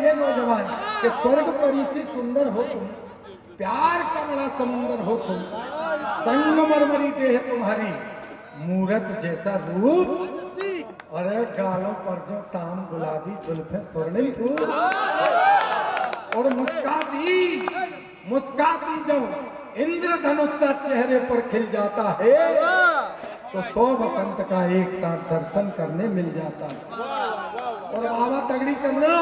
ये नौजवान कि स्वर्ग परी सी सुंदर हो तुम, प्यार का बड़ा समुंदर हो तुम, संगमरमरी देह तुम्हारी, मूरत जैसा रूप, और गालों पर जो शाम गुलाबी जुल्फे स्वर्णिम फूल, और मुस्काती जब इंद्रधनुष सा चेहरे पर खिल जाता है तो 100 बसंत का एक साथ दर्शन करने मिल जाता है। और बाबा तगड़ी करना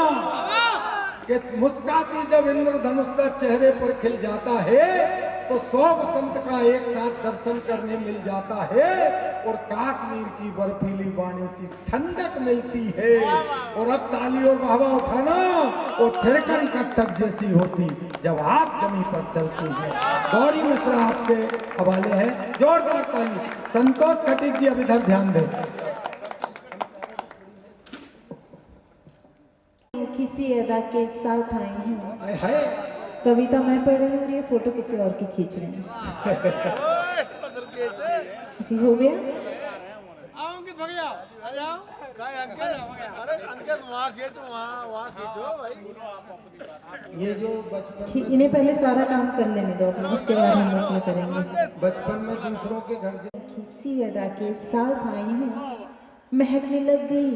कि मुस्काती जब इंद्रधनुष सा चेहरे पर खिल जाता है तो 100 बसंत का एक साथ दर्शन करने मिल जाता है, और कश्मीर की बर्फीली वाणी सी ठंडक मिलती है। और अब ताली और वाहवा उठाना, और थिरकन कत्थक जैसी होती जब आप जमीन पर चलती हैं। गौरी मिश्रा आपके हवाले है, जोरदार ताली। संतोष खटीक जी अब इधर ध्यान दें। किसी अदा के साथ आई हूँ, कविता मैं पढ़ रही हूँ और ये फोटो किसी और की खींच रहे हैं। जी हो गया। ये जो बचपन में इन्हें पहले सारा काम कर लेने दो अपने, उसके बाद हम लोग करेंगे। बचपन में दूसरों के घर किसी अदा के साथ आई हूँ, महकने लग गई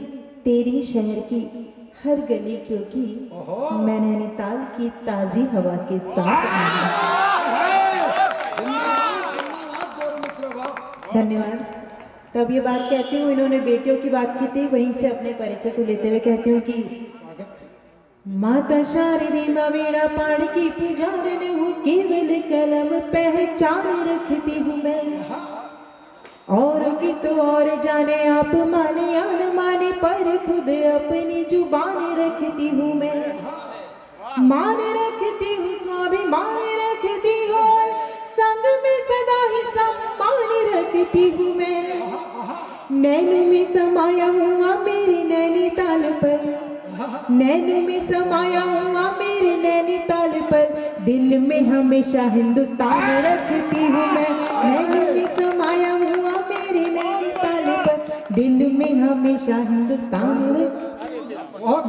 तेरी शहर की हर गली, क्योंकि मैं नैनीताल की ताजी हवा के साथ आई हूँ। धन्यवाद। तब ये बात कहती हूँ, इन्होंने बेटियों की बात की थी, वहीं से अपने परिचय को लेते हुए कहती हूँ कि माता शारदी माँ वीणा पाण की पुजारन हूँ, केवल कलम पहचान रखती हूँ मैं। और कि तो और जाने आप माने या न माने, पर खुद अपनी जुबान रखती हूँ मैं। मान रखती हूँ, स्वाभिमान रखती हूँ, संग में सदा ही सम्मान रखती हूँ मैं। नैन में समाया हुआ मेरे नैनीताल पर, नैन में समाया हुआ मेरे नैनीताल पर, दिल में हमेशा हिंदुस्तान रखती हूँ मैं। नैन में समाया हुआ मेरे नैनीताल पर, दिल में हमेशा हिंदुस्तान,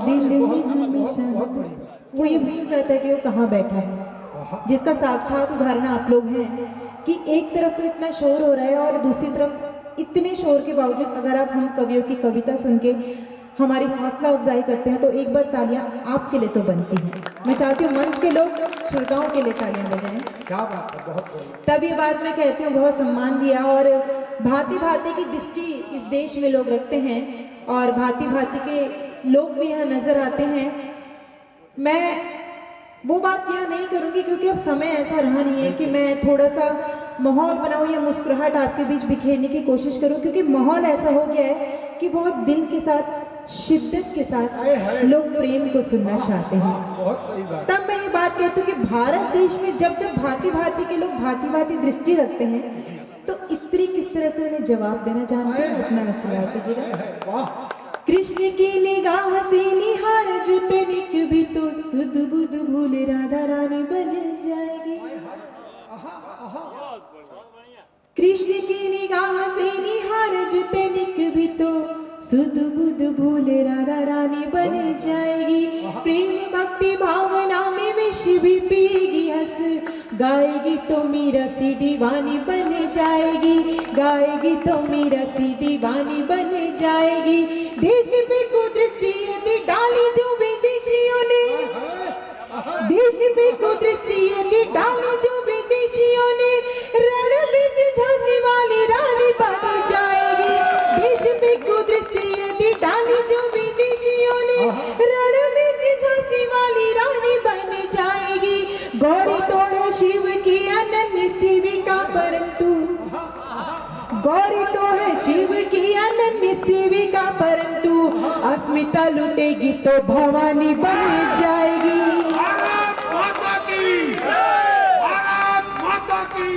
दिल में हमेशा। वो ये भूल जाता है कि वो कहाँ बैठा है, जिसका साक्षात उदाहरण आप लोग हैं कि एक तरफ तो इतना शोर हो रहा है और दूसरी तरफ इतने शोर के बावजूद अगर आप हम कवियों की कविता सुन के हमारी हौसला अफजाई करते हैं तो एक बार तालियां आपके लिए तो बनती हैं। मैं चाहती हूँ मंच के लोग श्रोताओं के लिए तालियां बजाएं। क्या बात है, बहुत तब ये बात मैं कहती हूँ, बहुत सम्मान दिया और भांति भांति की दृष्टि इस देश में लोग रखते हैं और भांति भांति के लोग भी यहाँ नजर आते हैं। मैं वो बात यहाँ नहीं करूँगी क्योंकि अब समय ऐसा रहा नहीं है कि मैं थोड़ा सा माहौल बनाऊँ या मुस्कुराहट आपके बीच बिखेरने की कोशिश करूँ, क्योंकि माहौल ऐसा हो गया है कि बहुत दिल के साथ, शिद्दत के साथ लोग प्रेम को सुनना चाहते हैं। तब मैं ये बात कहती हूँ कि भारत देश में जब जब भांति भांति के लोग भांति भांति दृष्टि रखते हैं तो स्त्री किस तरह से उन्हें जवाब देना जानते हैं। अपना आशीर्वाद कीजिएगा। कृष्ण की निगाह से निहार जो तनिक भी तो सुध बुध भूल राधा रानी बन जाएगी। कृष्ण की निगाह से निहार जो तनिक भी तो सुध बुध भूल राधा रानी बन जाएगी। प्रेम भक्ति भावना में विष भी पिएगी, हंस गाएगी तो मीरा सी दीवानी बन जाएगी, गाएगी तो मीरा सी दीवानी बन जाएगी। देश पे कुदृष्टि यदि डाली जो विदेशियों ने, देश पे कुदृष्टि यदि डाली जो विदेशियों ने, रण बीच झांसी वाली रानी बन जाएगी। देश पे कुदृष्टि यदि डाली जो विदेशियों ने, रण बीच झांसी वाली रानी बन जाएगी। गौरी तो है शिव की अनन्य सेविका, परंतु गौरी तो है शिव की अनन्य सेविका, परंतु अस्मिता लुटेगी तो भवानी बन जाएगी। भारत माता की, भारत माता की।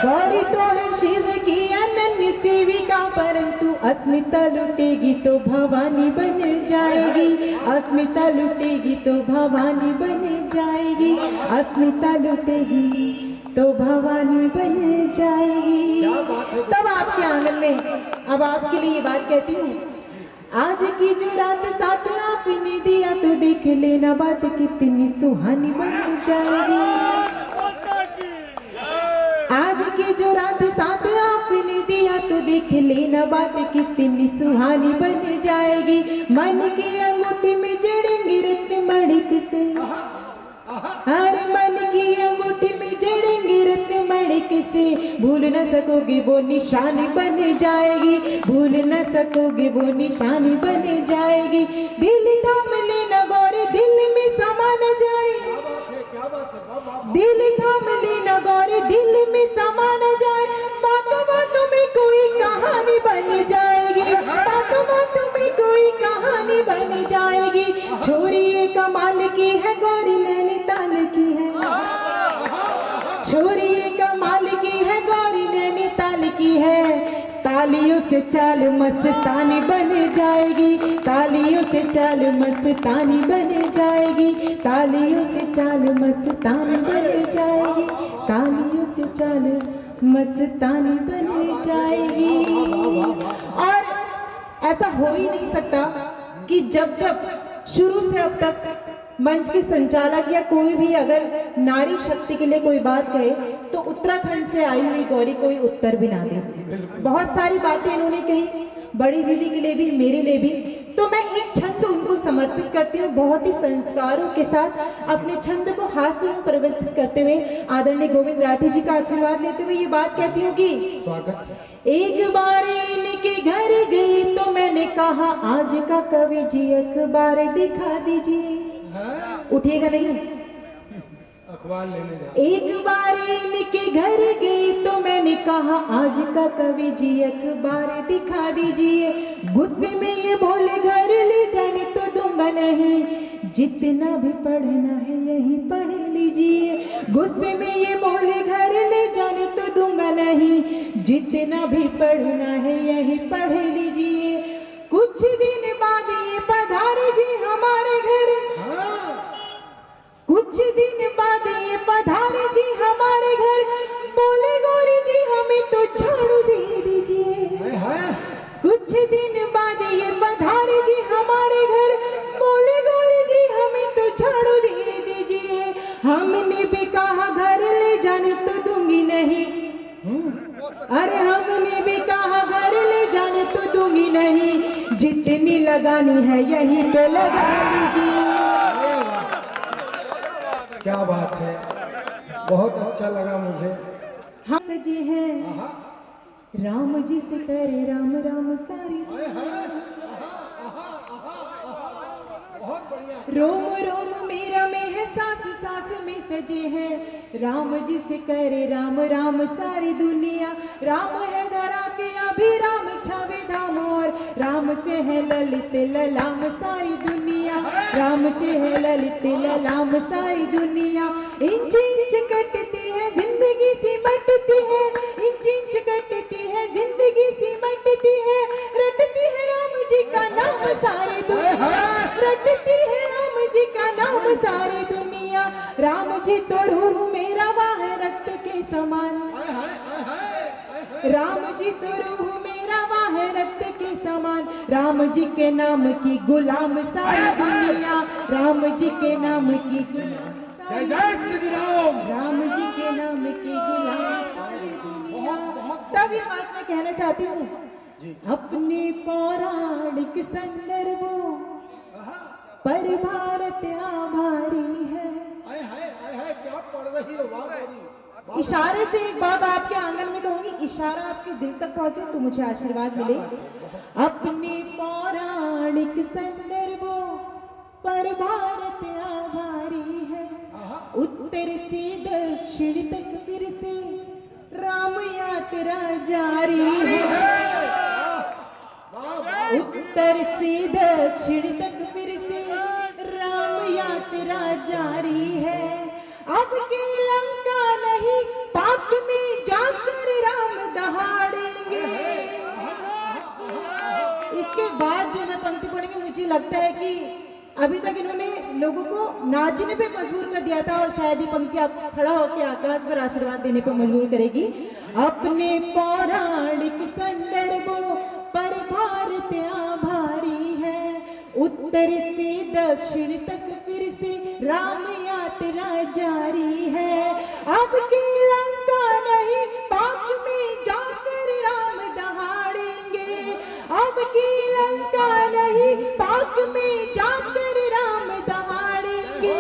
गौरी तो है शिव की अनन्य सेविका, परंतु अस्मिता लुटेगी तो भवानी बन जाएगी। अस्मिता लुटेगी तो भवानी बन जाएगी। अस्मिता लुटेगी तो भवानी बन जाएगी। तब आपके आंगन में अब आपके लिए ये बात कहती हूँ, आज की जो रात साथ आपने दिया तो देख लेना बात कितनी सुहानी बन जाएगी। आज की जो रात साथ आपने दिया तो देख लेना बात कितनी सुहानी बन जाएगी। मन की अंगूठी में जड़ेंगे रत्न मणिक से, हर मन की अंगूठी में जड़ेंगे रत्न मणिक से। भूल न सकोगे वो निशानी बन जाएगी, भूल न सकोगे वो निशानी बन जाएगी। दिल थाम लेना गौरी दिल में समा न जाए, क्या बात है, दिल थाम लेना गौरी दिल में समा न जाए। बातों बातों में कोई कहानी बन जाएगी, बातों बातों में कोई कहानी बन जाएगी। छोरी ये कमाल की है गौरी नैनीताल की है, छोरी ये कमाल की है गौरी नैनीताल की है। तालियों से चाल मस्तानी बन जाएगी, तालियों से चाल मस्तानी बन जाएगी, तालियों से चाल मस्तानी बन जाएगी, तालियों से चाल मस्तानी बन जाएगी। और ऐसा हो ही नहीं सकता कि जब जब शुरू से अब तक मंच के संचालक या कोई भी अगर नारी शक्ति के लिए कोई बात कहे तो उत्तराखंड से आई हुई गौरी कोई उत्तर भी ना दे। बहुत सारी बातें इन्होंने कही, बड़ी दीदी के लिए भी मेरे लिए भी। तो मैं एक छंद उनको समर्पित करती हूँ, बहुत ही संस्कारों के साथ अपने छंद को हास्य में परिवर्तित करते हुए आदरणीय गोविंद राठी जी का आशीर्वाद लेते हुए ये बात कहती हूँ कि स्वागत है। एक बार इनके घर गई तो मैंने कहा आज का कवि जी अखबार दिखा दीजिए। उठिएगा नहीं, अखबार लेने जा। एक बार इनके घर गई तो मैंने कहा आज का कवि जी अखबार दिखा दीजिए। गुस्से में ये बोले घर ले जाने तो दूंगा नहीं, जितना भी पढ़ना है यही पढ़ लीजिए। गुस्से में ये बोले घर ले जाने तो दूंगा नहीं, जितना भी पढ़ना है यही पढ़ लीजिए। कुछ दिन बाद ये पधारे जी हमारे घर, कुछ दिन बाद ये पधारे जी हमारे घर। बोले गौरी जी हमें तो झाड़ू दे दीजिए। कुछ दिन बाद ये पधारे जी हमारे घर। बोले गौरी जी हमें तो झाड़ू दे दीजिए। हमने भी कहा घर ले जाने तो दूंगी नहीं, अरे हमने भी कहा घर ले जाने तो दूंगी नहीं, जितनी लगानी है यहीं पे लगा लीजिए। क्या बात है, बहुत अच्छा लगा मुझे। हाँ सजे हैं राम जी से करे राम राम सारी, बहुत बढ़िया। रोम रोम मेरा में है सास सास में सजे हैं राम जी से करे राम राम सारी दुनिया। राम है धरा के अभी राम छावे धाम, और राम से है ललित ललाम सारी दुनिया, राम से है ललित ललाम सारी दुनिया। इंच इंच कटती है जिंदगी सिमटती है, इंच इंच कटती है जिंदगी सिमटती है। रटती है राम जी का नाम सारी दुनिया, रटती है राम जी का नाम सारी दुनिया। राम जी तो रूह मेरा वाह रक्त के समान, राम जी तो रूह मेरा वाह रक्त के समान। राम जी के नाम की गुलाम सारी दुनिया, राम जी के नाम की गुलाम, जय जय श्री राम। राम जी के नाम की गुलाम सारी दुनिया। तब ये बात मैं कहना चाहती हूँ, अपने पौराणिक संदर्भों पर भारत आभारी है। क्या पढ़ रही हो, वाह गौरी। इशारे से एक बात आपके आंगन में कहूंगी, इशारा आपके दिल तक पहुंचे तो मुझे आशीर्वाद मिले। अपने पौराणिक संदर्भों पर भारत आभारी है, उत्तर से दक्षिण तक फिर से राम यात्रा जारी है। उत्तर से दक्षिण तक फिर से राम यात्रा जारी है। अब की लंका नहीं पाक में जाकर राम दहाड़ेंगे। इसके बाद जो मैं पंक्ति पढ़ेंगे, मुझे लगता है कि अभी तक इन्होंने लोगों को नाचने पे मजबूर कर दिया था, और शायद ये पंक्ति आपको खड़ा होकर आकाश पर आशीर्वाद देने पर मजबूर करेगी। अपने पौराणिक संदर्भों पर भारत आभारी उत्तर से दक्षिण तक फिर से राम यात्रा जारी है। अब की लंका नहीं पाक में जाकर राम दहाड़ेंगे, अब की लंका नहीं पाक में जाकर राम दहाड़ेंगे।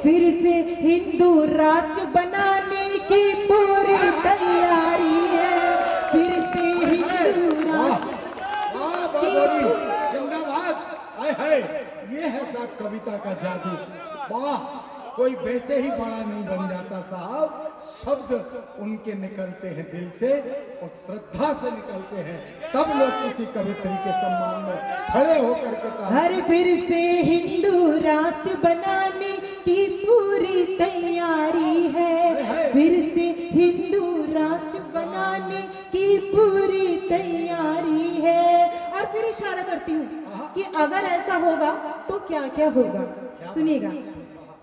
फिर से हिंदू राष्ट्र बनाने की पूरी तैयारी है, फिर से हिंदू राष्ट्र। जिंदाबाद। आए हाय, ये है साहब कविता का जादू। वाह, कोई वैसे ही बड़ा नहीं बन जाता साहब, शब्द उनके निकलते हैं दिल से और श्रद्धा से निकलते हैं, तब लोग किसी कवित्री के सम्मान में खड़े होकर के हर फिर से हिंदू राष्ट्र बनाने की पूरी तैयारी है, फिर से हिंदू राष्ट्र बनाने की पूरी तैयारी है। और फिर इशारा करती हूँ कि अगर ऐसा होगा तो क्या क्या होगा, सुनिएगा।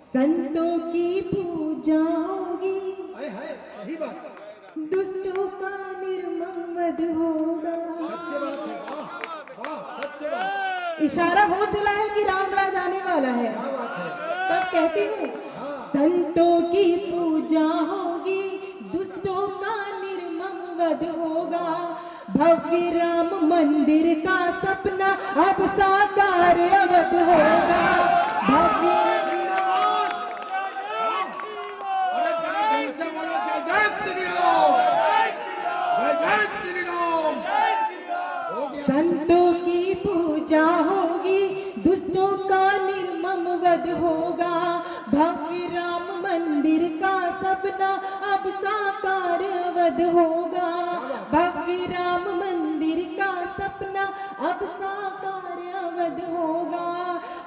संतों की पूजा होगी, सही बात, दुष्टों का निर्मम वध होगा। सत्य बात है, वाह वाह, सत्य बात। इशारा हो चला है कि राम राज आने वाला है। क्या बात है। तब कहती हूँ, संतों की पूजा होगी, दुष्टों का निर्मम वध होगा। भव्य राम मंदिर का सपना अब साकार अवध होगा। भव्य संतों की पूजा होगी, दुष्टों का निर्मम वध होगा। भव्य राम मंदिर का सपना अब साकार अवध होगा। भव्य राम मंदिर का सपना अब साकार अवध होगा।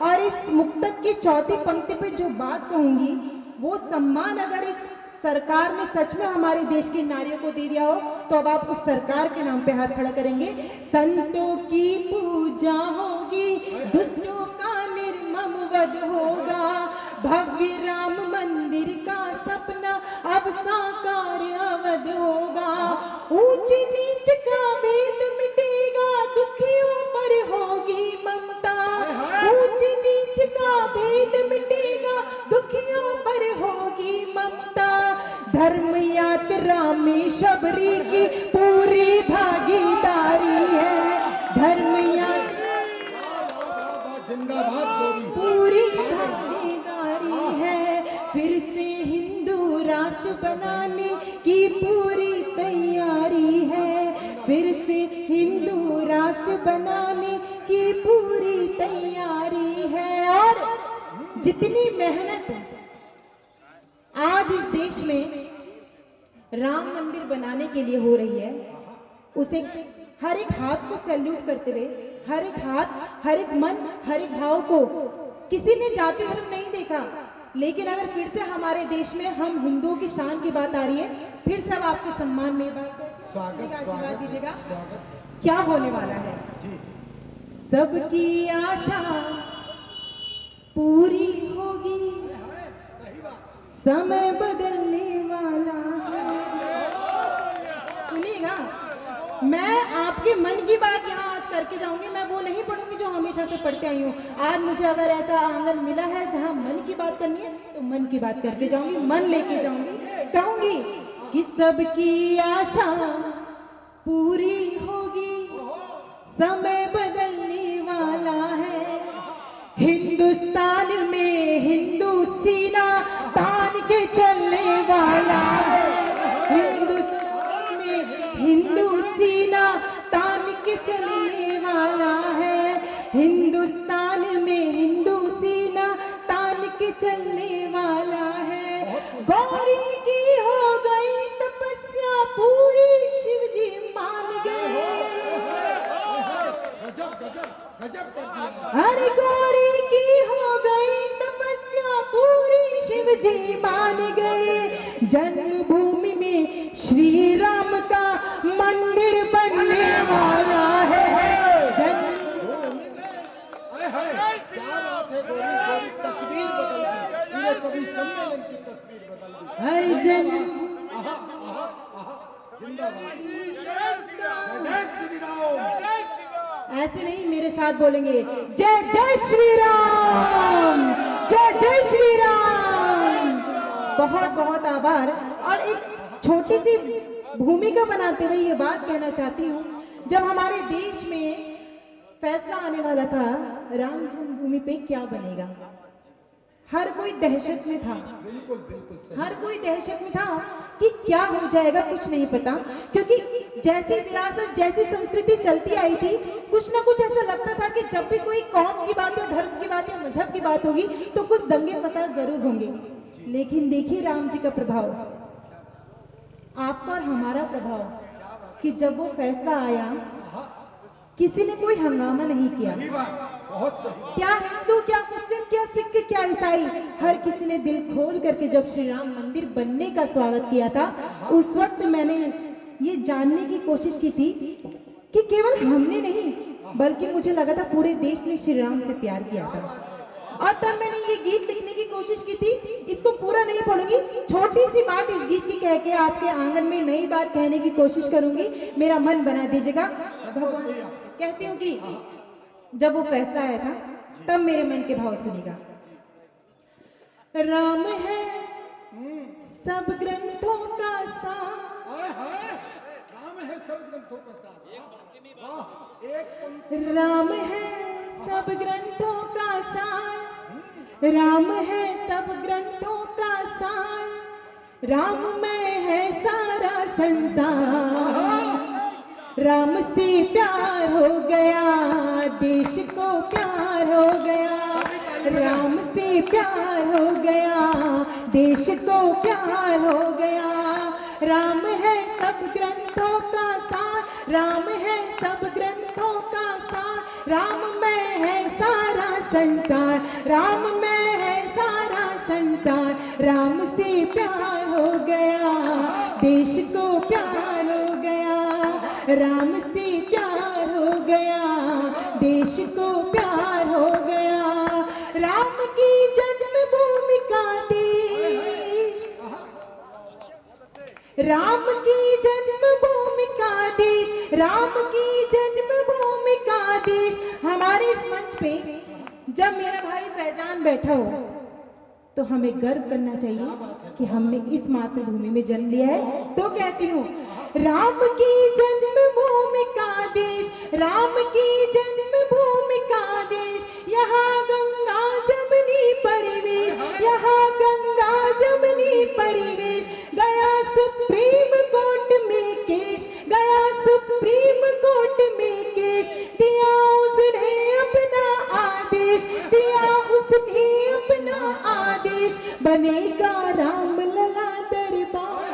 और इस मुक्तक की चौथी पंक्ति पे जो बात कहूंगी, वो सम्मान अगर इस सरकार ने सच में हमारे देश की नारियों को दे दिया हो तो अब आप उस सरकार के नाम पे हाथ खड़ा करेंगे। संतों की पूजा होगी, दुष्टों का निर्मम वध होगा। भव्य राम मंदिर का सपना अब साकार अवध होगा। ऊंच नीच का भेद मिटेगा, दुखियों पर होगी ममता। ऊंच नीच का भेद मिटेगा, दुखियों पर होगी ममता। धर्म यात्रा में शबरी की पूरी भागीदारी है। धर्म यात्रा जिंदाबाद, पूरी भागीदारी है। फिर से हिंदू राष्ट्र बनाने की पूरी तैयारी है। फिर से हिंदू राष्ट्र बनाने की पूरी तैयारी है। और जितनी मेहनत आज इस देश में राम मंदिर बनाने के लिए हो रही है, उसे हर एक हाथ को सैल्यूट करते हुए, हर एक हाथ, हर एक मन, हर एक भाव को, किसी ने जाति धर्म नहीं देखा, लेकिन अगर फिर से हमारे देश में हम हिंदुओं की शान की बात आ रही है, फिर सब आपके सम्मान में बात आशीर्वाद दीजिएगा। क्या होने वाला है? सबकी आशा पूरी होगी, समय बदलने वाला है। सुनिएगा, मैं आपके मन की बात यहाँ आज करके जाऊंगी। मैं वो नहीं पढ़ूंगी जो हमेशा से पढ़ते आई हूँ। आज मुझे अगर ऐसा आंगन मिला है जहाँ मन की बात करनी है तो मन की बात करके जाऊंगी, मन लेके जाऊंगी। कहूंगी कि सबकी आशा पूरी होगी, समय बदलने वाला है। हिंदुस्तान में हिंदू सीना तान के चलने वाला है। हिंदुस्तान में हिंदू सीना तान के चलने वाला है। हिंदुस्तान में हिंदू सीना तान के चलने वाला है। गौरी की हो गई तपस्या पूरी, शिव जी मान गए। हर गौरी की हो गई तपस्या पूरी, शिव जी मान गए। जन्मभूमि में श्री राम का मंदिर बनने वाला है। क्या बात है, गोरी तस्वीर बदल दी, पूरे कवि सम्मेलन की तस्वीर बदल दी। हर जन्म जिंदाबाद, जय श्री राम। ऐसे नहीं, मेरे साथ बोलेंगे जय जय श्री राम, जय जय श्री राम। बहुत बहुत आभार। और एक छोटी सी भूमिका बनाते हुए ये बात कहना चाहती हूँ, जब हमारे देश में फैसला आने वाला था राम जन्मभूमि पे क्या बनेगा, हर कोई दहशत में था। बिल्कुल बिल्कुल सही। हर कोई दहशत में था कि क्या हो जाएगा, कुछ नहीं पता। क्योंकि जैसी विरासत, जैसी संस्कृति चलती आई थी, कुछ ना कुछ ऐसा लगता था कि जब भी कोई कौम की बात या धर्म की बात या मजहब की बात होगी तो कुछ दंगे फसाद जरूर होंगे। लेकिन देखिए राम जी का प्रभाव, आपका और हमारा प्रभाव, कि जब वो फैसला आया किसी ने कोई हंगामा नहीं किया। सही बात, बहुत सही। क्या हिंदू, क्या मुस्लिम, क्या सिख, क्या ईसाई, हर किसी ने दिल खोल करके जब श्री राम मंदिर बनने का स्वागत किया था, उस वक्त मैंने ये जानने की कोशिश की थी कि केवल हमने नहीं, बल्कि मुझे लगा था पूरे देश ने श्री राम से प्यार किया था। और तब मैंने ये गीत लिखने की कोशिश की थी। इसको पूरा नहीं पढ़ूंगी, छोटी सी बात इस गीत की कह के आपके आंगन में नई बात कहने की कोशिश करूंगी, मेरा मन बना दीजिएगा। कहती हूँ कि जब वो फैसला आया था तब मेरे मन के भाव सुनिएगा। राम है सब ग्रंथों का सार, राम है सब ग्रंथों का सार। वाह, एक पंक्ति। राम है सब ग्रंथों का सार, राम है सब ग्रंथों का सार, राम में है सारा संसार। राम से प्यार हो गया, देश को प्यार हो गया, राम से प्यार हो गया, देश को प्यार हो गया। राम है सब ग्रंथों का सार, राम है सब ग्रंथों का सार, राम में है सारा संसार, राम में है सारा संसार। राम से प्यार हो गया, देश को प्यार हो गया, राम से प्यार हो गया, देश को प्यार हो गया। राम की जन्मभूमि का देश, राम की जन्मभूमि का देश, राम की जन्मभूमि का देश। हमारे इस मंच पे जब मेरा भाई फैजान बैठा हो तो हमें गर्व करना चाहिए कि हमने इस मातृभूमि में जन्म लिया है। तो कहती हूँ राम की जन्मभूमि का देश, राम की जन्मभूमि का देश। यहाँ गंगा जमुनी परिवेश, यहाँ गंगा जमुनी परिवेश। गया सुप्रीम कोर्ट में केस, गया सुप्रीम कोर्ट में केस। दिया उसने अपना आदेश, दिया उसने अपना आदेश। बनेगा राम लला दरबार,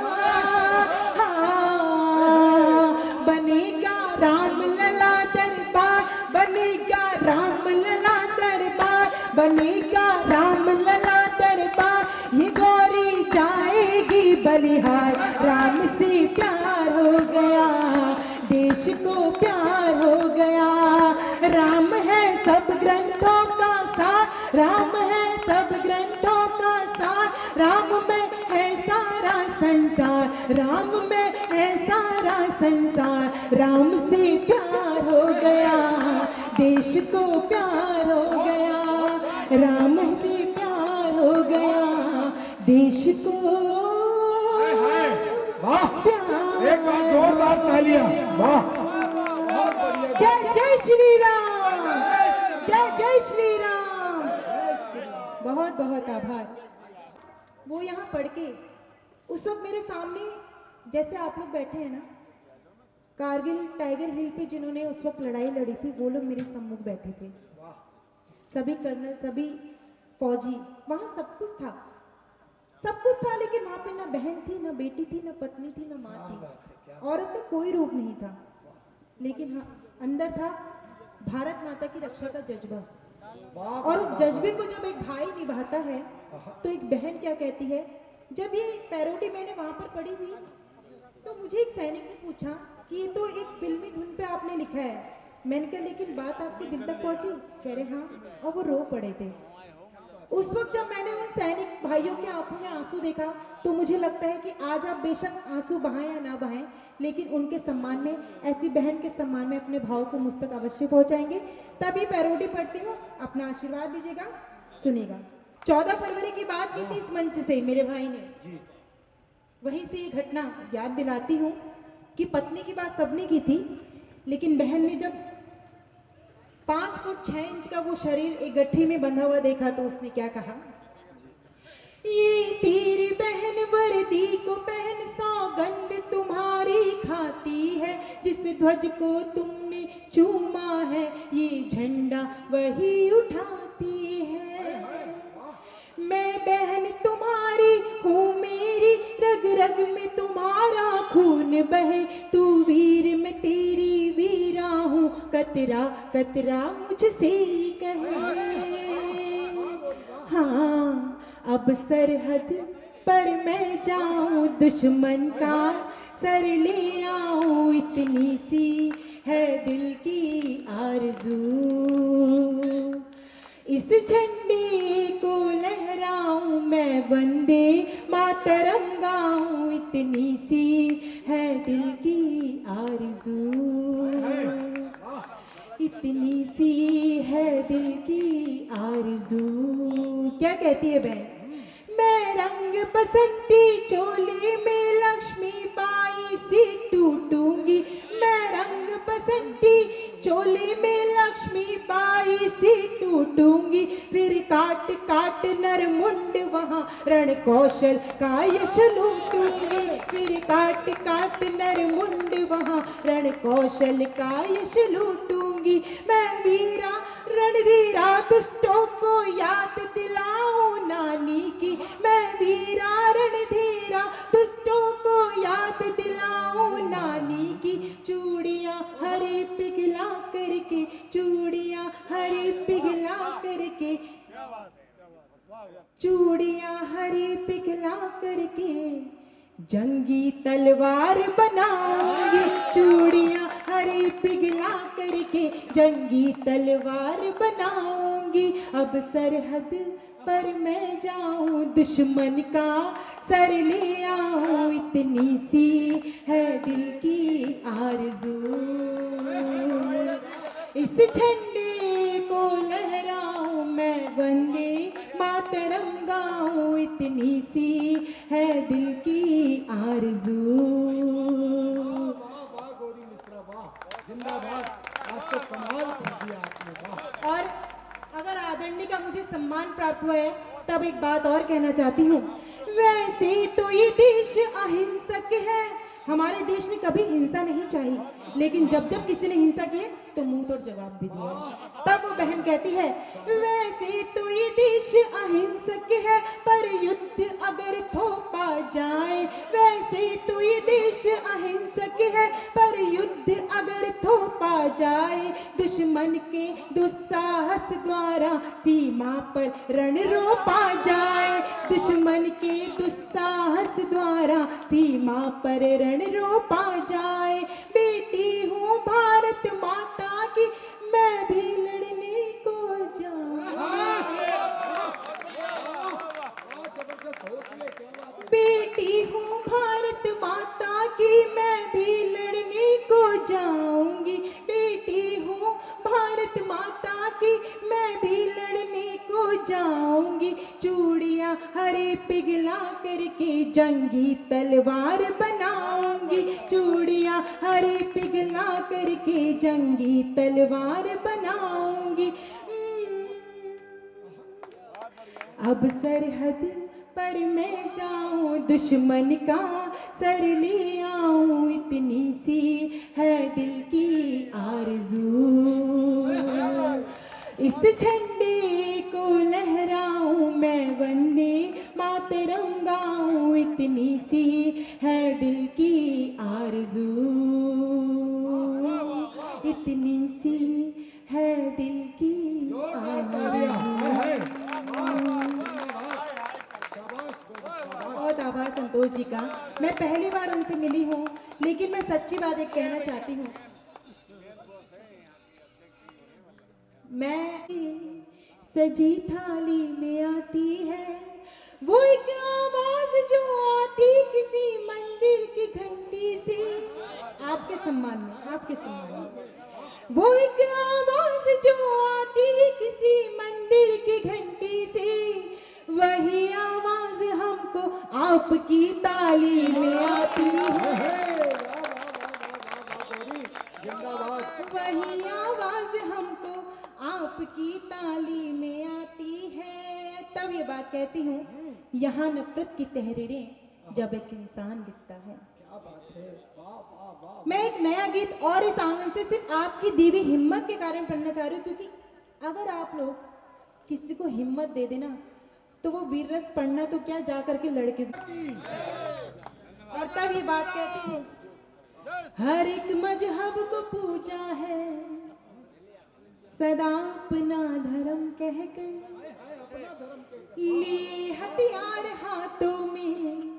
बनेगा राम लला दरबार, बनेगा राम लला दरबार, बनेगा राम लला दरबार। ये गौरी जाएगी बलिहार। राम से प्यार हो गया, देश को प्यार हो गया। राम है सब ग्रंथों का सार, राम है सब ग्रंथों का सार। राम में है सारा संसार, राम में है सारा संसार। राम से प्यार हो गया, देश को प्यार हो गया, राम से प्यार हो गया, देश को वाह, प्यार। एक बार जोरदार तालियां। वाह, बहुत बढ़िया। जय जय श्री राम, जय जय श्री राम। बहुत बहुत आभार। वो यहाँ पढ़ के उस वक्त मेरे सामने जैसे आप लोग बैठे हैं ना, कारगिल टाइगर हिल पे जिन्होंने उस वक्त लड़ाई लड़ी थी वो लोग मेरे सम्मुख बैठे थे। सभी कर्नल, सभी फौजी, वहाँ सब कुछ था, सब कुछ था। लेकिन वहाँ पे ना बहन थी, ना बेटी थी, ना पत्नी थी, ना माँ थी। औरत का कोई रूप नहीं था। लेकिन हाँ, अंदर था भारत माता की रक्षा का जज्बा। और उस जज्बे को जब एक भाई निभाता है तो एक बहन क्या कहती है। जब ये पैरोडी मैंने वहां पर पढ़ी थी तो मुझे एक सैनिक ने पूछा कि ये तो एक फिल्मी धुन पे आपने लिखा है। मैंने कहा लेकिन बात आपके दिल तक पहुंची? कह रहे हाँ। और वो रो पड़े थे। उस वक्त जब मैंने उन सैनिक भाइयों के आंखों में आंसू देखा तो मुझे लगता है कि आज आप बेशक आंसू बहाएं या ना बहाएं, लेकिन उनके सम्मान में, ऐसी बहन के सम्मान में अपने भाव को मुझ तक अवश्य पहुंचाएंगे। तभी पैरोडी पढ़ती हूँ, अपना आशीर्वाद दीजिएगा, सुनिएगा। 14 फरवरी की बात की थी इस मंच से मेरे भाई ने, जी वहीं से ये घटना याद दिलाती हूँ कि पत्नी की बात सबने की थी, लेकिन बहन ने जब 5 फुट 6 इंच का वो शरीर एक गठरी में बंधा हुआ देखा तो उसने क्या कहा, ये तेरी बहन वर्दी को पहन सौगंध तुम्हारी खाती है, जिस ध्वज को तुमने चूमा है ये झंडा वही उठाती है। मैं बहन तुम्हारी हूँ, मेरी रग रग में तुम्हारा खून बहे, तू वीर मैं तेरी वीरा हूँ, कतरा कतरा मुझसे कहे। हाँ अब सरहद पर मैं जाऊं, दुश्मन का सर ले आऊं, इतनी सी है दिल की आरज़ू, इस झंडे को लहराऊं मैं, वंदे मातरम गाऊं, इतनी सी है दिल की आरज़ू, इतनी सी है दिल की आरज़ू। क्या कहती है बहन, मैं रंग बसंती चोली में लक्ष्मी बाई सी टूटूंगी, मैं रंग बसंती चोली में लक्ष्मी बाई सी टूटूंगी, फिर काट काट नर मुंड वहाँ रण कौशल का यश लूटूंगी, फिर काट काट नर मुंड वहाँ रण कौशल का यश लूटूंगी, मैं वीरा रणधीरा दुष्टों को याद दिलाऊं नानी की, मैं वीरा रणधीरा दुष्टों को याद दिलाऊं नानी की, चूड़ियां हरी पिघला करके, चूड़ियां हरी पिघला करके, चूड़ियां हरी पिघला करके जंगी तलवार बनाऊंगी, चूड़ियां हरी पिघला करके जंगी तलवार बनाऊंगी, अब सरहद पर मैं जाऊं, दुश्मन का सर ले आऊं, इतनी सी है दिल की आरज़ू, इस झंडे को लहराऊं मैं, वंदे मातरम गाऊं, इतनी सी है दिल की आरज़ू। वाह गौरी मिश्रा वाह, जिंदाबाद, आज तो कमाल कर दिया आपने, वाह। और अगर आदरणीय का मुझे सम्मान प्राप्त हुआ है तब एक बात और कहना चाहती हूँ, वैसे तो ये देश अहिंसक है, हमारे देश ने कभी हिंसा नहीं चाही, लेकिन जब जब किसी ने हिंसा की तो मुंह तोड़ जवाब भी दिया। तब वो बहन कहती है, वैसे तो ये देश अहिंसक है, पर युद्ध अगर थोपा जाए, वैसे तो ये देश अहिंसक है, पर युद्ध अगर थोपा जाए, दुश्मन के दुस्साहस द्वारा सीमा पर रण रोपा जाए, दुश्मन के दुस्साहस द्वारा सीमा पर रण रोपा जाए, बेटी हूँ भारत माता की, मैं भी लड़ने को जाऊं, बेटी हूँ भारत माता की, मैं भी लड़ने को जाऊंगी, बेटी हूँ भारत माता की, मैं भी लड़ने को जाऊंगी, चूड़ियां हरी पिघला करके जंगी तलवार बनाऊंगी, चूड़ियां हरी पिघला करके जंगी तलवार बनाऊंगी, अब सरहद पर मैं जाऊं, दुश्मन का सर ले आऊं, इतनी सी है दिल की आरज़ू, इस झंडे को लहराऊं मैं, वंदे मातरम गाऊं, इतनी सी है दिल की आरज़ू, इतनी सी है दिल की आरज़ू। बहुत आभार संतोष जी का। मैं पहली बार उनसे मिली हूँ, लेकिन मैं सच्ची बात एक कहना चाहती हूँ, मैं सजी थाली में आती है वो एक आवाज जो आती किसी मंदिर की घंटी से। आपके सम्मान में, आपके सम्मान में। वो एक आवाज जो आती किसी मंदिर की घंटी से, वही आवाज हमको आपकी ताली में आती है। वही आवाज हमको आपकी ताली में आती है। तब ये बात कहती हूँ, यहाँ नफरत की तहरीरें जब एक इंसान लिखता है। क्या बात है, वाह वाह वाह। मैं एक नया गीत और इस आंगन से सिर्फ आपकी दी हुई हिम्मत के कारण पढ़ना चाह रही हूँ, क्योंकि अगर आप लोग किसी को हिम्मत दे देना तो वो वीर रस पढ़ना तो क्या, जा करके लड़के। और तब ये बात कहती हूँ, हर एक मजहब को पूजा है सदा अपना धर्म कहकर, लिए हथियार हाथों में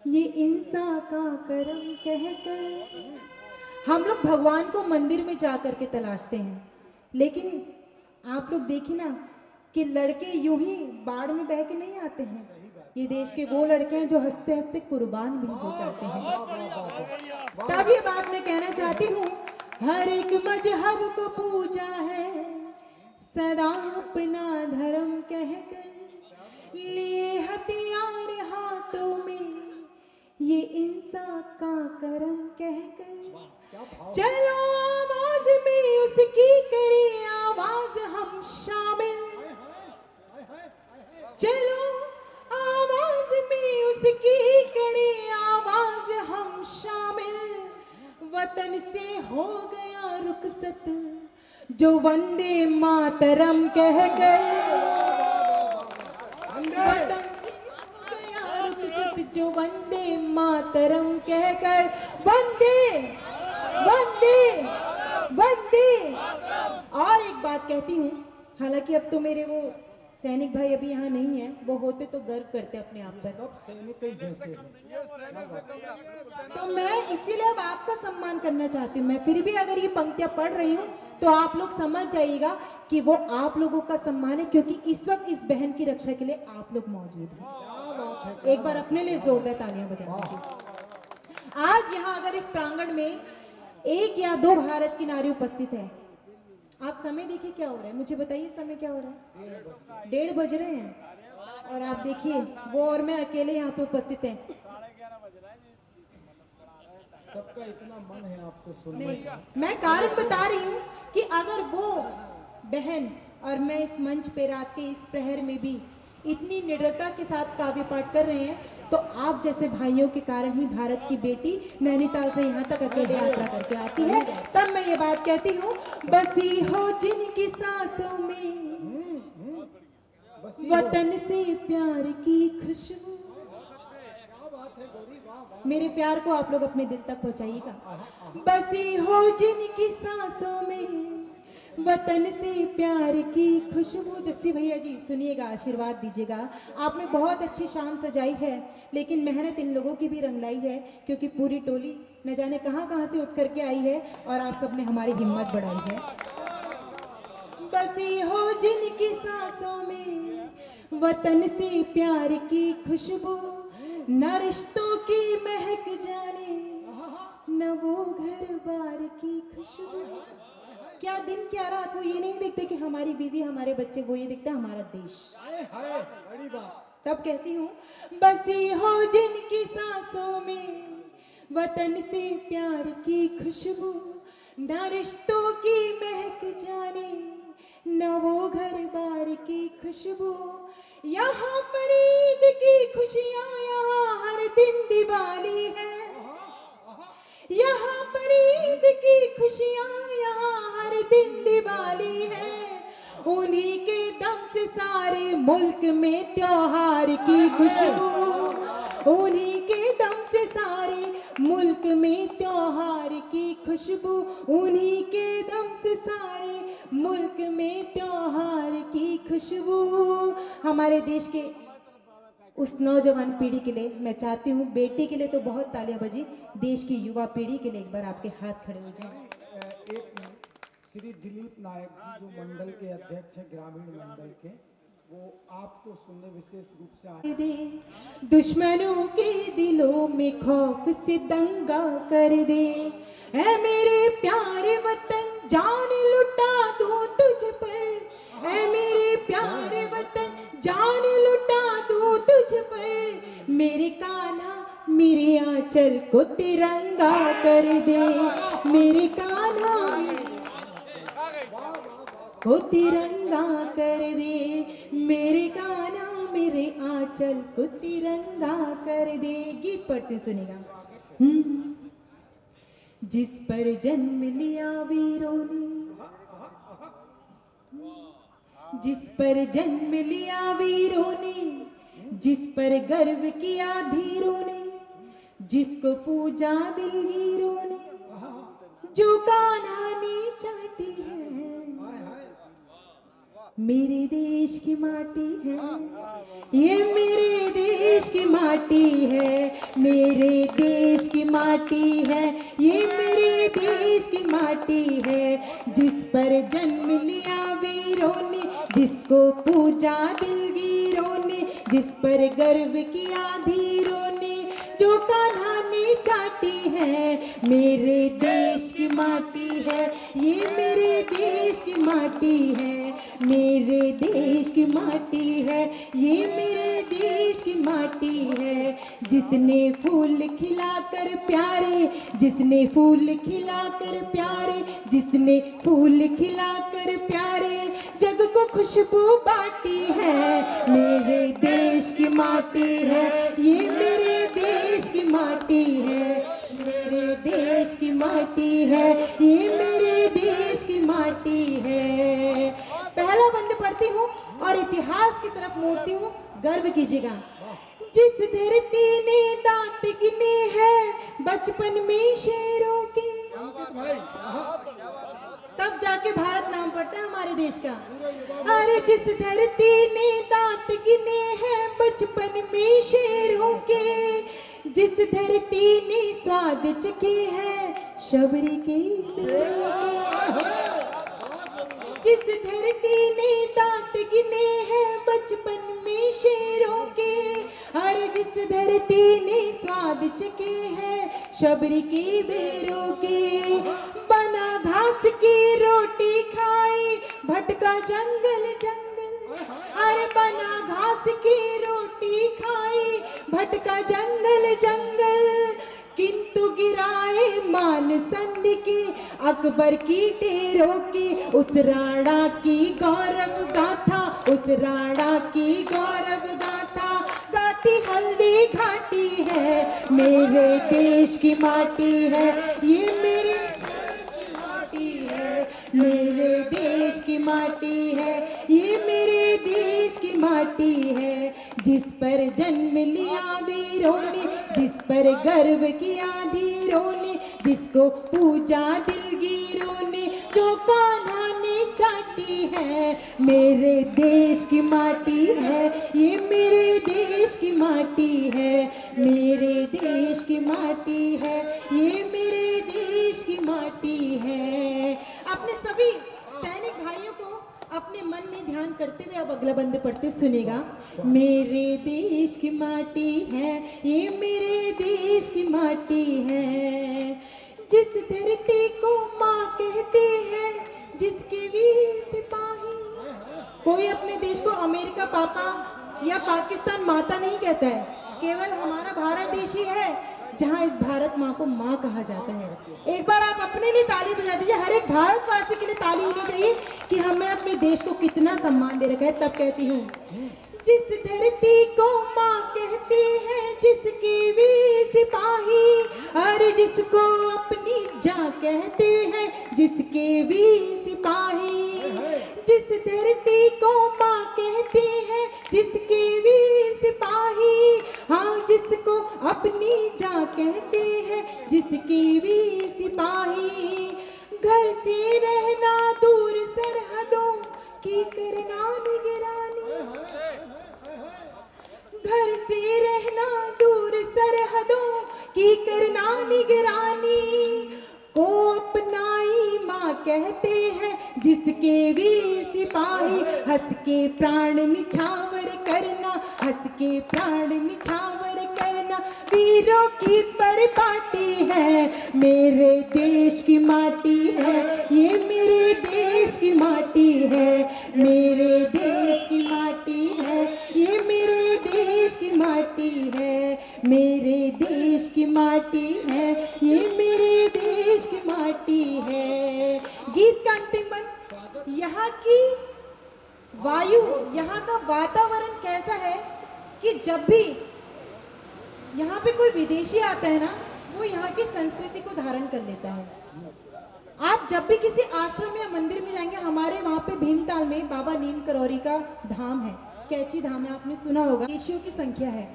ये इंसान का करम कहकर। हम लोग भगवान को मंदिर में जा करके तलाशते हैं, लेकिन आप लोग देखिए ना कि लड़के यूं ही बाढ़ में बह के नहीं आते हैं। ये देश के वो लड़के हैं जो हंसते हंसते कुर्बान भी हो जाते हैं। तब ये बात मैं कहना चाहती हूँ, हर एक मजहब को पूजा है सदा अपना धर्म कहकर, लिए हथियार हाथों में ये इंसान का करम कहकर। चलो आवाज में उसकी करें आवाज हम शामिल, चलो आवाज में उसकी करें आवाज हम शामिल। वतन से हो गया रुखसत जो वंदे मातरम कह गए, वतन से हो गया रुखसत जो वंदे मातरम कहकर। वंदे वंदे वंदे। और एक बात कहती हूँ, हालांकि अब तो मेरे वो सैनिक भाई अभी यहाँ नहीं है, वो होते तो गर्व करते अपने आप पर। सब सैनिक ही जैसे हैं। तो मैं इसीलिए अब आपका सम्मान करना चाहती हूँ। मैं फिर भी अगर ये पंक्तियां पढ़ रही हूँ तो आप लोग समझ जाइएगा कि वो आप लोगों का सम्मान है, क्योंकि इस वक्त इस बहन की रक्षा के लिए आप लोग मौजूद हैं। क्या बात है। एक बार अपने लिए जोरदार तालियां बजा दीजिए। आज यहाँ अगर इस प्रांगण में 1 या 2 भारत की नारी उपस्थित है, आप समय देखिए क्या हो रहा है, मुझे बताइए समय क्या हो रहा है। 1:30 बज रहे हैं और आप देखिए वो और मैं अकेले यहाँ पे उपस्थित हैं। सबका इतना मन है आपको सुनने नहीं, का। मैं कारण बता रही हूँ कि अगर वो बहन और मैं इस मंच पे रात के इस प्रहर में भी इतनी निडरता के साथ काव्य पाठ कर रहे हैं, तो आप जैसे भाइयों के कारण ही भारत की बेटी नैनीताल से यहाँ तक अकेले यात्रा करके आती है। तब मैं ये बात कहती हूँ, बसी हो जिनकी सांसों में बसी हो। वतन से प्यार की खुशबू। क्या बात है गौरी, वाह वाह। मेरे प्यार को आप लोग अपने दिल तक पहुंचाइएगा। बसी हो जिनकी सांसों में वतन से प्यार की खुशबू। जस्सी भैया जी सुनिएगा, आशीर्वाद दीजिएगा। आपने बहुत अच्छी शाम सजाई है, लेकिन मेहनत इन लोगों की भी रंगलाई है, क्योंकि पूरी टोली न जाने कहां कहां से उठ करके आई है और आप सबने हमारी हिम्मत बढ़ाई है। बसी हो जिनकी सांसों में वतन से प्यार की खुशबू, न रिश्तों की महक जाने न वो घर बार की खुशबू। क्या दिन क्या रात वो ये नहीं देखते कि हमारी बीवी हमारे बच्चे, वो ये देखते हमारा देश। हाय बड़ी बात। तब कहती हूँ, बसी हो जिनकी सांसों में वतन से प्यार की खुशबू, न रिश्तों की महक जाने न वो घर बार की खुशबू। यहाँ पर ईद की खुशियाँ, यहाँ हर दिन दिवाली है। यहाँ पर ईद की खुशियाँ, यहाँ हर दिन दिवाली है। उन्हीं के दम से सारे मुल्क में त्योहार की खुशबू, उन्हीं के दम से सारे मुल्क में त्योहार की खुशबू, उन्हीं के दम से सारे मुल्क में त्योहार की खुशबू। हमारे देश के उस नौजवान पीढ़ी के लिए मैं चाहती हूँ, बेटी के लिए तो बहुत तालियां बजी, देश की युवा पीढ़ी के लिए एक बार आपके हाथ खड़े हो जाएं। एक मिनट, श्री दिलीप नायक जी जो मंडल के अध्यक्ष हैं ग्रामीण मंडल के, वो आपको सुनने विशेष रूप से आए। दे दुश्मनों के दिलों में खौफ से दंगा कर दे, ऐ मेरे प्यारे वतन जान लुटा दूं तुझ पर, ऐ मेरे प्यारे वतन जान लुटा दूं तुझ पर, मेरे कान्हा मेरे आंचल को तिरंगा कर दे, मेरे कान्हा को तिरंगा कर दे, मेरे कान्हा मेरे आंचल को तिरंगा कर दे। गीत पढ़ते सुनेगा। जिस पर जन्म लिया वीरों ने, जिस पर जन्म लिया वीरों ने, जिस पर गर्व किया धीरों ने, जिसको पूजा दिलगीरों ने, जो कान्हा ने चाटी है, मेरे देश की माटी है, ये मेरे देश की माटी है, मेरे देश की माटी है, ये मेरे देश की माटी है। जिस पर जन्म लिया वीरों ने, जिसको पूजा दिलगीरों ने, जिस पर गर्व किया धीरों ने, जो कान्हा ने चाटी है, मेरे देश की माटी है, ये मेरे देश की माटी है, मेरे देश की माटी है, ये मेरे देश की माटी है। जिसने फूल खिलाकर प्यारे, जिसने फूल खिलाकर प्यारे, जिसने फूल खिलाकर प्यारे, जग को खुशबू बांटी है, मेरे देश की माटी है, ये मेरे देश की माटी है, मेरे देश की माटी है, ये मेरे देश की माटी है। पहला बंद पढ़ती हूँ और इतिहास की तरफ मोड़ती हूँ, गर्व कीजिएगा। जिस धरती ने दांत गिने हैं बचपन में शेरों के, तब जाके भारत नाम पड़ता है हमारे देश का। अरे जिस धरती ने दांत गिने हैं बचपन में शेरों के, जिस धरती ने स्वाद चखे हैं शबरी के बेरों के, जिस धरती ने दांत गिने हैं बचपन में शेरों के, अरे जिस धरती ने स्वाद चखे हैं शबरी की बेरों के, बना घास की रोटी खाई भटका जंगल जंगल, अरे बना घास की रोटी खाई भटका जंगल जंगल, किंतु गिराए मान संध के अकबर की टेरों की, उस राणा की गौरव गाथा, उस राणा की गौरव गाथा, गाती हल्दी घाटी है, मेरे देश की माटी है, ये मेरे देश की माटी है, मेरे देश की माटी है, ये मेरे देश की माटी है। जिस पर जन्म लिया वीरों ने, जिस पर गर्व किया धीरों ने, जिसको पूजा दिलगीरों ने, जो कान्हा ने चाटी है, मेरे देश की माटी है, ये मेरे देश की माटी है, मेरे देश की माटी है, ये मेरे देश की माटी है। अपने सभी सैनिक भाइयों को अपने मन में ध्यान करते हुए अब अगला बंद पढ़ते सुनेगा। मेरे देश की माटी है, ये मेरे देश की माटी है। जिस धरती को माँ कहते हैं, जिसके वीर सिपाही, कोई अपने देश को अमेरिका पापा या पाकिस्तान माता नहीं कहता है, केवल हमारा भारत देश ही है जहां इस भारत माँ को माँ कहा जाता है। एक बार आप अपने लिए ताली बजा दीजिए, हर एक भारतवासी के लिए ताली होनी चाहिए कि हमें अपने देश को कितना सम्मान दे रखा है। तब कहती हूँ, जिस धरती को माँ कहते हैं, जिसके वीर सिपाही, अरे जिसको अपनी जान कहते हैं, जिसके वीर सिपाही, जिस धरती को माँ कहते हैं, जिसके वीर सिपाही, हाँ जिसको अपनी जान कहते हैं, जिसके वीर सिपाही, घर से रहना दूर सरहदों की करना निगरानी, घर से रहना दूर सरहदों की करना निगरानी, को अपनाई माँ कहते हैं, के वीर सिपाही, हंस के प्राण निछावर करना, हंस के प्राण निछावर करना, वीरों की परिपाटी है, मेरे देश की माटी है, ये मेरे देश की माटी है, मेरे देश की माटी है, ये मेरे देश की माटी है, मेरे देश की माटी है, ये मेरे देश की माटी है। गीत का अंतिम अंत, यहाँ की वायु, यहाँ का वातावरण कैसा है कि जब भी यहाँ पे कोई विदेशी आता है ना, वो यहाँ की संस्कृति को धारण कर लेता है। आप जब भी किसी आश्रम या मंदिर में जाएंगे, हमारे वहाँ पे भीमताल में बाबा नीम करौरी का धाम है, कैची धाम है, आपने सुना होगा, विदेशियों की संख्या है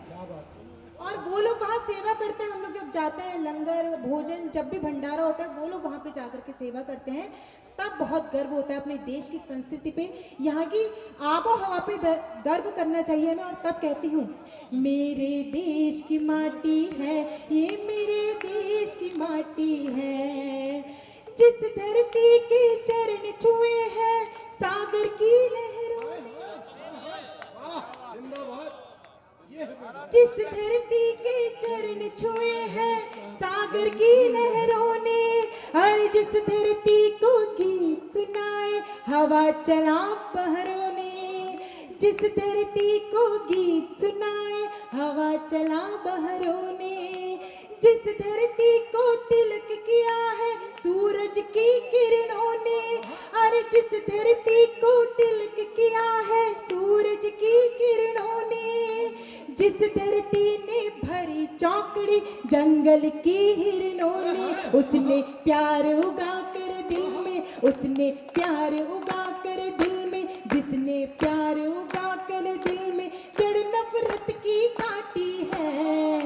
और वो लोग वहाँ सेवा करते हैं। हम लोग जब जाते हैं, लंगर भोजन जब भी भंडारा होता है, वो लोग वहाँ पे जाकर के सेवा करते हैं, तब बहुत गर्व होता है अपने देश की संस्कृति पे, यहाँ की आबो हवा पे गर्व करना चाहिए हमें। और तब कहती हूँ, मेरे देश की माटी है, ये मेरे देश की माटी है, जिस धरती के चरण छुए हैं सागर की लहरों, जिस धरती के चरण छुए हैं सागर की लहरों ने, और जिस धरती को गीत सुनाए हवा चला बहरों ने, जिस धरती को गीत सुनाए हवा चला बहरों ने, जिस धरती को तिलक किया है सूरज की किरणों ने, और जिस धरती को तिलक किया है सूरज की किरणों ने, जिस धरती ने भरी चौकड़ी जंगल की हिरणों ने, उसने प्यार उगा कर दिल में, उसने प्यार उगा कर दिल में, जिसने प्यार उगा कर दिल में जड़ नफरत की काटी है।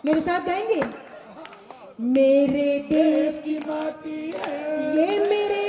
मेरे साथ गाएंगे, मेरे देश की माटी है, ये मेरे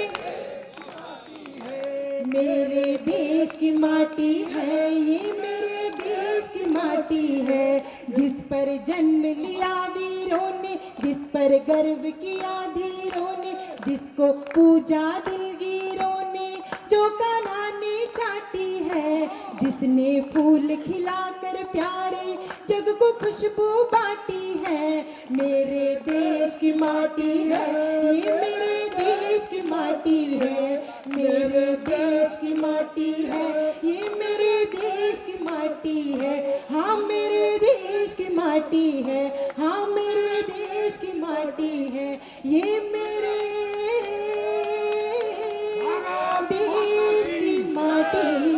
देश की माटी है, ये मेरे देश की माटी है, जिस पर जन्म लिया वीरों ने, जिस पर गर्व किया धीरों ने, जिसको पूजा दिलगीरों ने, जो कान्हा ने चाटी है, जिसने फूल खिलाकर प्यारे जग को खुशबू बांटी है, मेरे देश की माटी है, ये मेरे देश की माटी है, मेरे देश की माटी है, ये मेरे देश की माटी है, हाँ मेरे देश की माटी है, हाँ मेरे देश की माटी है, ये मेरे देश की माटी